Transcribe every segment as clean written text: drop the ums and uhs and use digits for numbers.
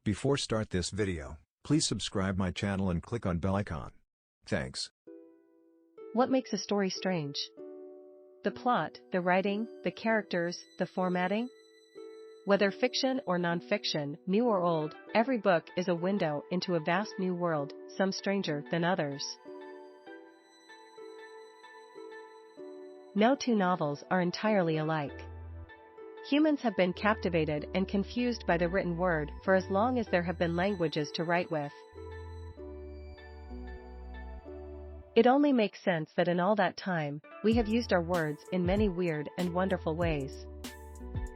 Before start this video, please subscribe my channel and click on bell icon. Thanks. What makes a story strange? The plot, the writing, the characters, the formatting? Whether fiction or nonfiction, new or old, every book is a window into a vast new world, some stranger than others. No two novels are entirely alike. Humans have been captivated and confused by the written word for as long as there have been languages to write with. It only makes sense that in all that time, we have used our words in many weird and wonderful ways.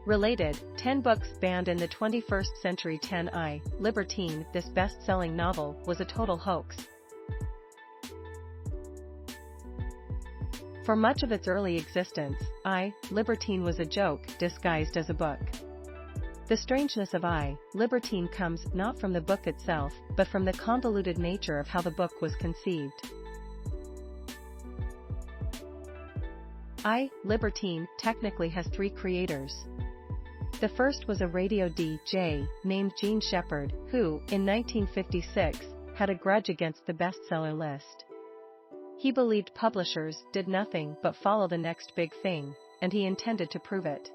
Related, 10 books banned in the 21st century. 10 Libertine, this best-selling novel, was a total hoax. For much of its early existence, Libertine was a joke disguised as a book. The strangeness of Libertine comes not from the book itself, but from the convoluted nature of how the book was conceived. Libertine technically has three creators. The first was a radio DJ named Jean Shepard, who, in 1956, had a grudge against the bestseller list. He believed publishers did nothing but follow the next big thing, and he intended to prove it.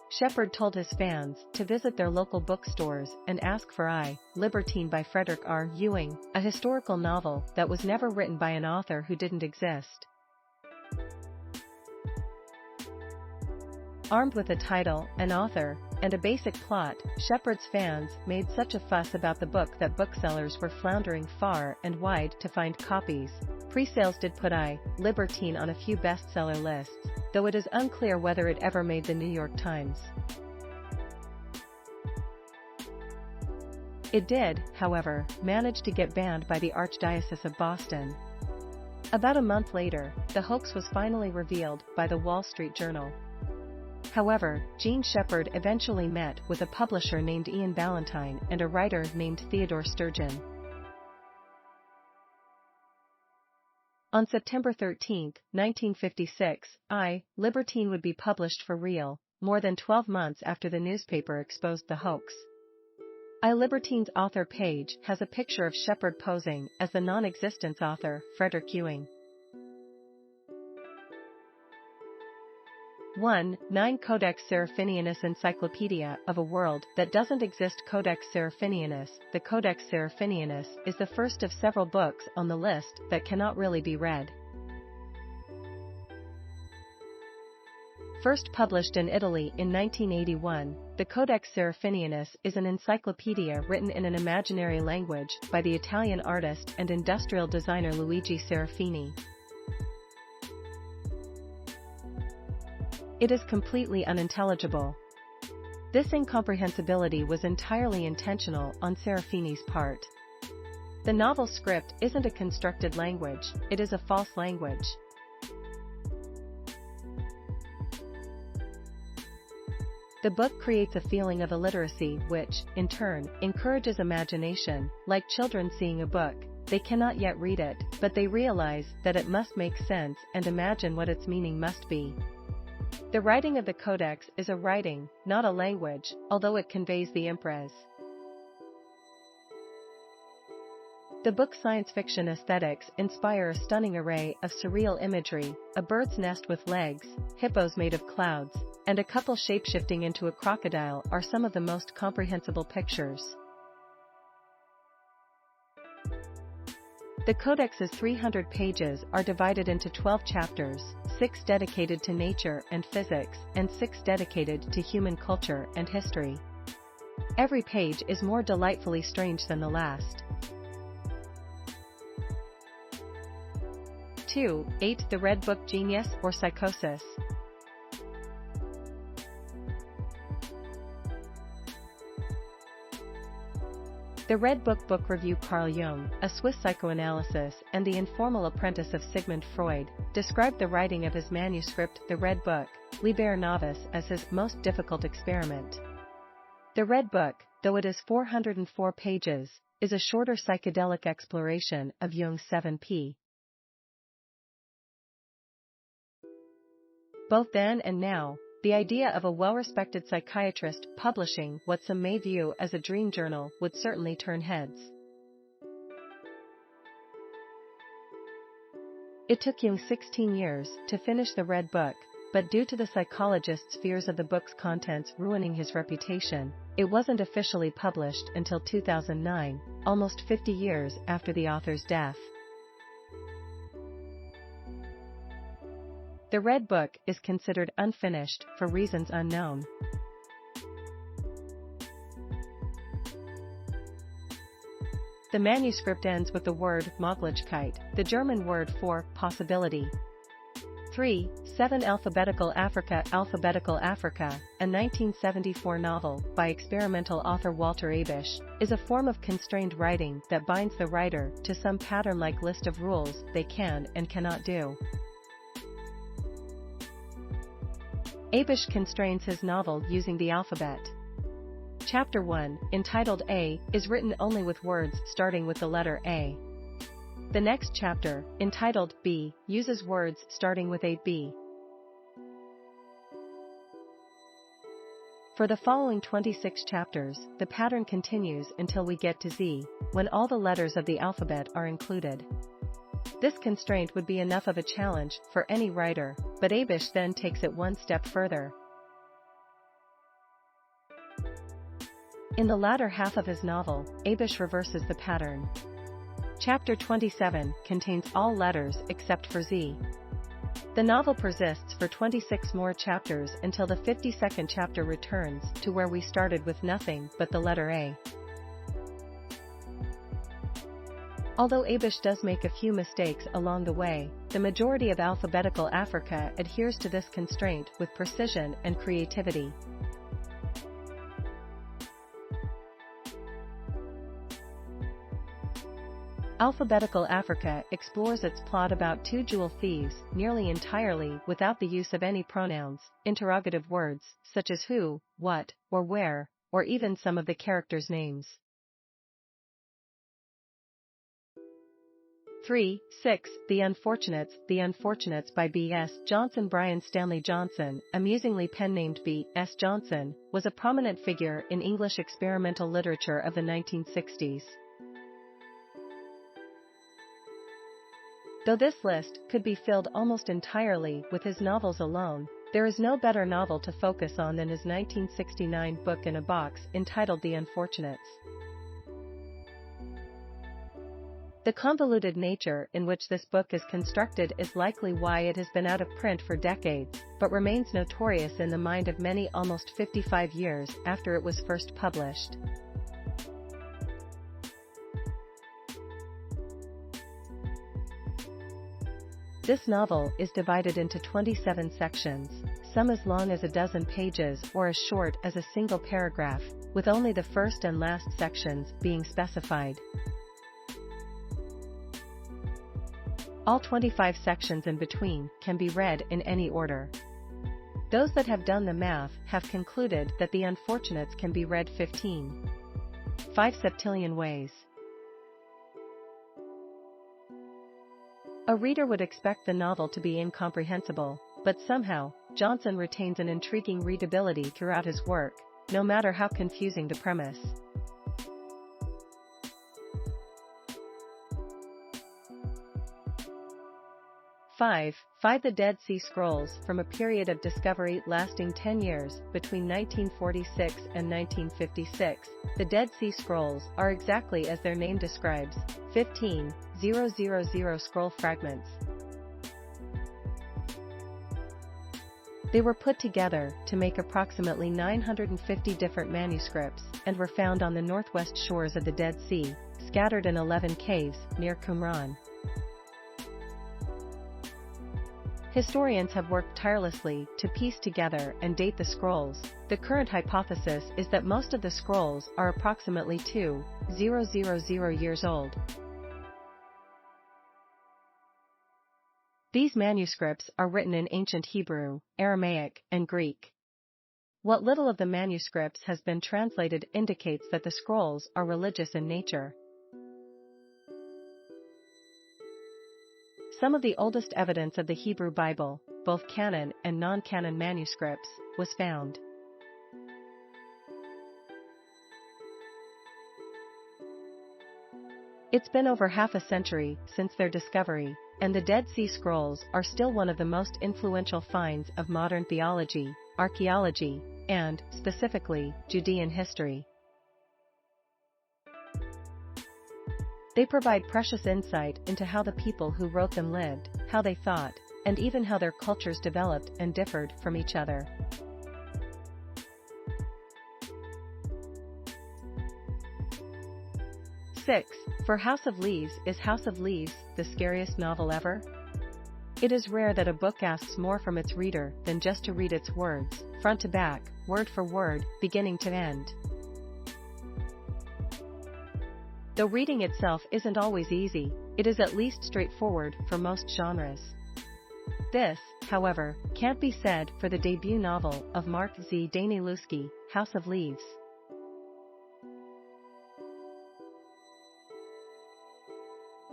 Shepard told his fans to visit their local bookstores and ask for Libertine by Frederick R. Ewing, a historical novel that was never written by an author who didn't exist. Armed with a title, an author, and a basic plot, Shepard's fans made such a fuss about the book that booksellers were floundering far and wide to find copies. Pre-sales did put Libertine on a few bestseller lists, though it is unclear whether it ever made the New York Times. It did, however, manage to get banned by the Archdiocese of Boston. About a month later, the hoax was finally revealed by the Wall Street Journal. However, Jean Shepard eventually met with a publisher named Ian Ballantyne and a writer named Theodore Sturgeon. On September 13, 1956, Libertine would be published for real, more than 12 months after the newspaper exposed the hoax. Libertine's author page has a picture of Shepard posing as the non-existent author, Frederick Ewing. 9 Codex Seraphinianus Encyclopedia of a World That Doesn't Exist. Codex Seraphinianus. The Codex Seraphinianus is the first of several books on the list that cannot really be read. First published in Italy in 1981, the Codex Seraphinianus is an encyclopedia written in an imaginary language by the Italian artist and industrial designer Luigi Serafini. It is completely unintelligible. This incomprehensibility was entirely intentional on Serafini's part. The novel script isn't a constructed language, it is a false language. The book creates a feeling of illiteracy which, in turn, encourages imagination. Like children seeing a book, they cannot yet read it, but they realize that it must make sense and imagine what its meaning must be. The writing of the Codex is a writing, not a language, although it conveys the impress. The book's science fiction aesthetics inspire a stunning array of surreal imagery: a bird's nest with legs, hippos made of clouds, and a couple shapeshifting into a crocodile are some of the most comprehensible pictures. The Codex's 300 pages are divided into 12 chapters, 6 dedicated to nature and physics, and 6 dedicated to human culture and history. Every page is more delightfully strange than the last. 8 The Red Book. Genius or Psychosis. The Red Book. Book review. Carl Jung, a Swiss psychoanalyst and the informal apprentice of Sigmund Freud, described the writing of his manuscript, The Red Book, Liber Novis, as his most difficult experiment. The Red Book, though it is 404 pages, is a shorter psychedelic exploration of Jung's 7p. Both then and now, The idea of a well-respected psychiatrist publishing what some may view as a dream journal would certainly turn heads. It took Ewing 16 years to finish the Red Book, but due to the psychologist's fears of the book's contents ruining his reputation, it wasn't officially published until 2009, almost 50 years after the author's death. The Red Book is considered unfinished for reasons unknown. The manuscript ends with the word Möglichkeit, the German word for possibility. 3. 7 Alphabetical Africa, a 1974 novel by experimental author Walter Abish, is a form of constrained writing that binds the writer to some pattern-like list of rules they can and cannot do. Abish constrains his novel using the alphabet. Chapter 1, entitled A, is written only with words starting with the letter A. The next chapter, entitled B, uses words starting with a B. For the following 26 chapters, the pattern continues until we get to Z, when all the letters of the alphabet are included. This constraint would be enough of a challenge for any writer, but Abish then takes it one step further. In the latter half of his novel, Abish reverses the pattern. Chapter 27 contains all letters except for Z. The novel persists for 26 more chapters until the 52nd chapter returns to where we started with nothing but the letter A. Although Abish does make a few mistakes along the way, the majority of Alphabetical Africa adheres to this constraint with precision and creativity. Alphabetical Africa explores its plot about two jewel thieves nearly entirely without the use of any pronouns, interrogative words, such as who, what, or where, or even some of the characters' names. 3. 6. The Unfortunates by B.S. Johnson. Brian Stanley Johnson, amusingly pen-named B.S. Johnson, was a prominent figure in English experimental literature of the 1960s. Though this list could be filled almost entirely with his novels alone, there is no better novel to focus on than his 1969 book in a box entitled The Unfortunates. The convoluted nature in which this book is constructed is likely why it has been out of print for decades, but remains notorious in the mind of many almost 55 years after it was first published. This novel is divided into 27 sections, some as long as a dozen pages or as short as a single paragraph, with only the first and last sections being specified. All 25 sections in between can be read in any order. Those that have done the math have concluded that The Unfortunates can be read 15.5 septillion ways. A reader would expect the novel to be incomprehensible, but somehow, Johnson retains an intriguing readability throughout his work, no matter how confusing the premise. 5. The Dead Sea Scrolls. From a period of discovery lasting 10 years, between 1946 and 1956, the Dead Sea Scrolls are exactly as their name describes, 15,000 scroll fragments. They were put together to make approximately 950 different manuscripts and were found on the northwest shores of the Dead Sea, scattered in 11 caves near Qumran. Historians have worked tirelessly to piece together and date the scrolls. The current hypothesis is that most of the scrolls are approximately 2,000 years old. These manuscripts are written in ancient Hebrew, Aramaic, and Greek. What little of the manuscripts has been translated indicates that the scrolls are religious in nature. Some of the oldest evidence of the Hebrew Bible, both canon and non-canon manuscripts, was found. It's been over half a century since their discovery, and the Dead Sea Scrolls are still one of the most influential finds of modern theology, archaeology, and, specifically, Judean history. They provide precious insight into how the people who wrote them lived, how they thought, and even how their cultures developed and differed from each other. Six. For House of Leaves. Is House of Leaves the scariest novel ever? It is rare that a book asks more from its reader than just to read its words, front to back, word for word, beginning to end. Though reading itself isn't always easy, it is at least straightforward for most genres. This, however, can't be said for the debut novel of Mark Z. Danielewski, House of Leaves.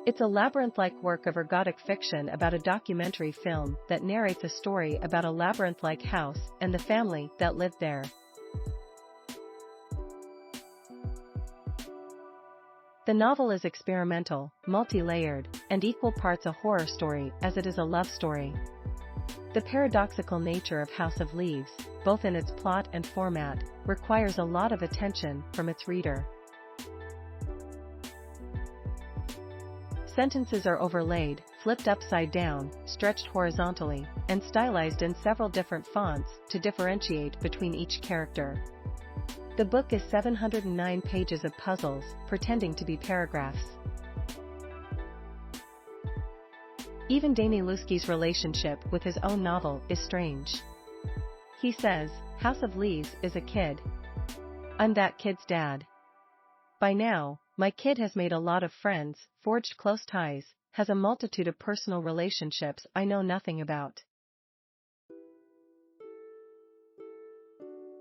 It's a labyrinth-like work of ergodic fiction about a documentary film that narrates a story about a labyrinth-like house and the family that lived there. The novel is experimental, multi-layered, and equal parts a horror story as it is a love story. The paradoxical nature of House of Leaves, both in its plot and format, requires a lot of attention from its reader. Sentences are overlaid, flipped upside down, stretched horizontally, and stylized in several different fonts to differentiate between each character. The book is 709 pages of puzzles, pretending to be paragraphs. Even Danielewski's relationship with his own novel is strange. He says, "House of Leaves is a kid. I'm that kid's dad. By now, my kid has made a lot of friends, forged close ties, has a multitude of personal relationships I know nothing about.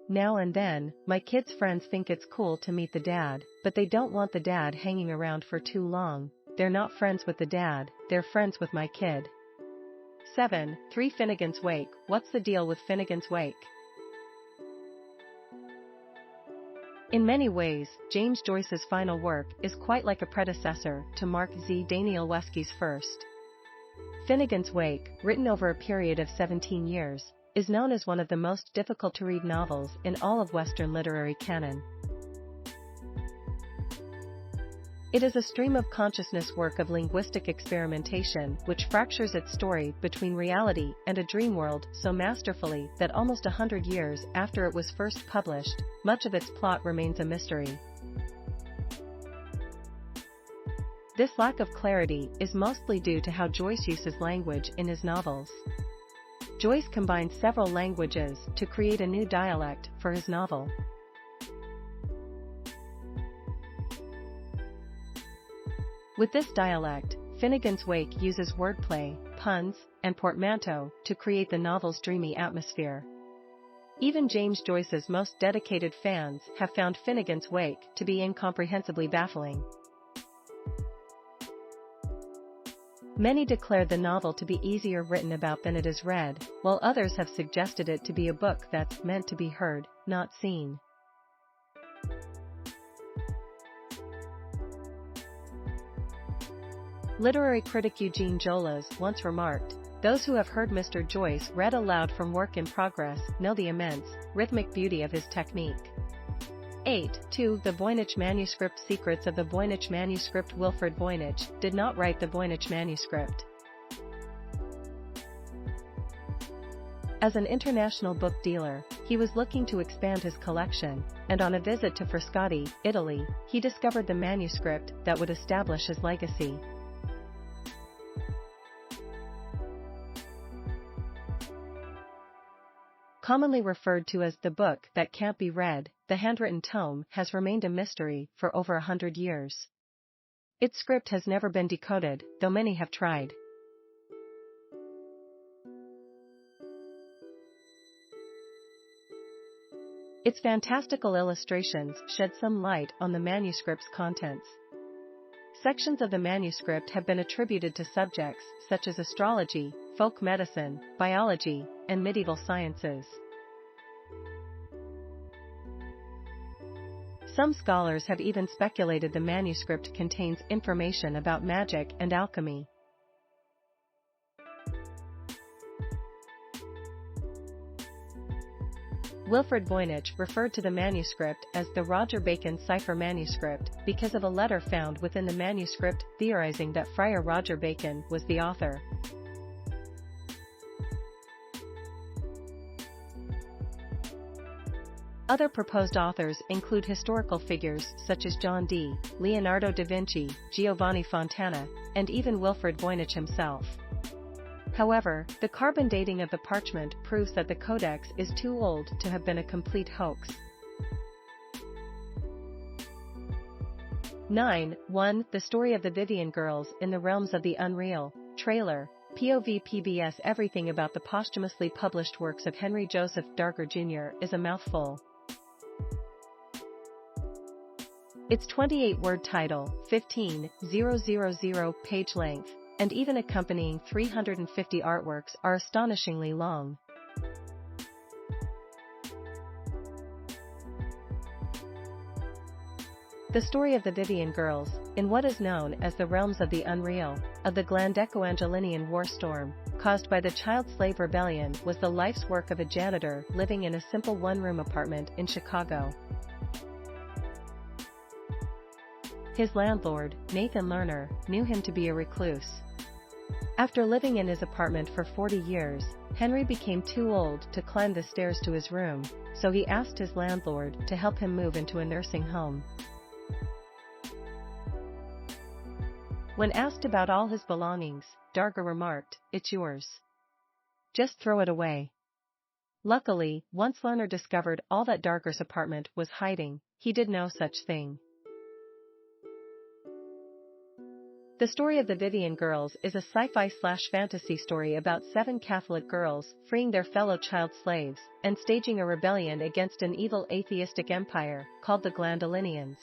Now and then, my kid's friends think it's cool to meet the dad, but they don't want the dad hanging around for too long. They're not friends with the dad, they're friends with my kid." 7. 3. Finnegan's Wake. What's the deal with Finnegan's Wake? In many ways, James Joyce's final work is quite like a predecessor to Mark Z. Danielewski's first. Finnegan's Wake, written over a period of 17 years, is known as one of the most difficult-to-read novels in all of Western literary canon. It is a stream-of-consciousness work of linguistic experimentation which fractures its story between reality and a dream world so masterfully that almost 100 years after it was first published, much of its plot remains a mystery. This lack of clarity is mostly due to how Joyce uses language in his novels. Joyce combines several languages to create a new dialect for his novel. With this dialect, Finnegan's Wake uses wordplay, puns, and portmanteau to create the novel's dreamy atmosphere. Even James Joyce's most dedicated fans have found Finnegan's Wake to be incomprehensibly baffling. Many declared the novel to be easier written about than it is read, while others have suggested it to be a book that's meant to be heard, not seen. Literary critic Eugene Jolas once remarked, "Those who have heard Mr. Joyce read aloud from work in progress know the immense, rhythmic beauty of his technique." 8. 2. The Voynich Manuscript. Secrets of the Voynich Manuscript. Wilfrid Voynich did not write the Voynich Manuscript. As an international book dealer, he was looking to expand his collection, and on a visit to Frascati, Italy, he discovered the manuscript that would establish his legacy. Commonly referred to as the book that can't be read, the handwritten tome has remained a mystery for over 100 years. Its script has never been decoded, though many have tried. Its fantastical illustrations shed some light on the manuscript's contents. Sections of the manuscript have been attributed to subjects such as astrology, folk medicine, biology, and medieval sciences. Some scholars have even speculated the manuscript contains information about magic and alchemy. Wilfred Voynich referred to the manuscript as the Roger Bacon cipher manuscript because of a letter found within the manuscript theorizing that Friar Roger Bacon was the author. Other proposed authors include historical figures such as John Dee, Leonardo da Vinci, Giovanni Fontana, and even Wilfred Voynich himself. However, the carbon dating of the parchment proves that the codex is too old to have been a complete hoax. 9.1 The Story of the Vivian Girls in the Realms of the Unreal. Trailer. POV PBS Everything about the posthumously published works of Henry Joseph Darger Jr. is a mouthful. Its 28-word title, 15,000 page length, and even accompanying 350 artworks are astonishingly long. The story of the Vivian Girls, in what is known as the realms of the unreal, of the Glandeco-Angelinian war storm, caused by the child slave rebellion, was the life's work of a janitor living in a simple one-room apartment in Chicago. His landlord, Nathan Lerner, knew him to be a recluse. After living in his apartment for 40 years, Henry became too old to climb the stairs to his room, so he asked his landlord to help him move into a nursing home. When asked about all his belongings, Darger remarked, "It's yours. Just throw it away." Luckily, once Lerner discovered all that Darger's apartment was hiding, he did no such thing. The Story of the Vivian Girls is a sci-fi/fantasy story about 7 Catholic girls freeing their fellow child slaves and staging a rebellion against an evil atheistic empire called the Glandelinians.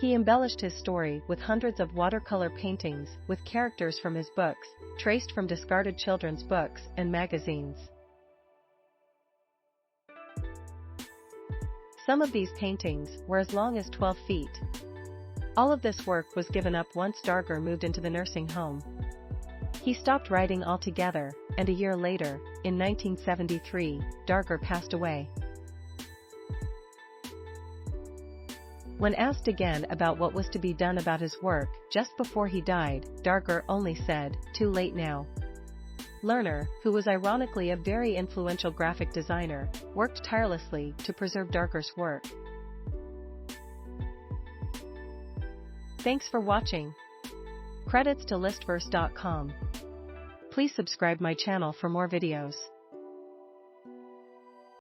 He embellished his story with hundreds of watercolor paintings with characters from his books, traced from discarded children's books and magazines. Some of these paintings were as long as 12 feet. All of this work was given up once Darger moved into the nursing home. He stopped writing altogether, and a year later, in 1973, Darger passed away. When asked again about what was to be done about his work just before he died, Darger only said, "Too late now." Lerner, who was ironically a very influential graphic designer, worked tirelessly to preserve Darger's work. Thanks for watching. Credits to listverse.com. Please subscribe my channel for more videos.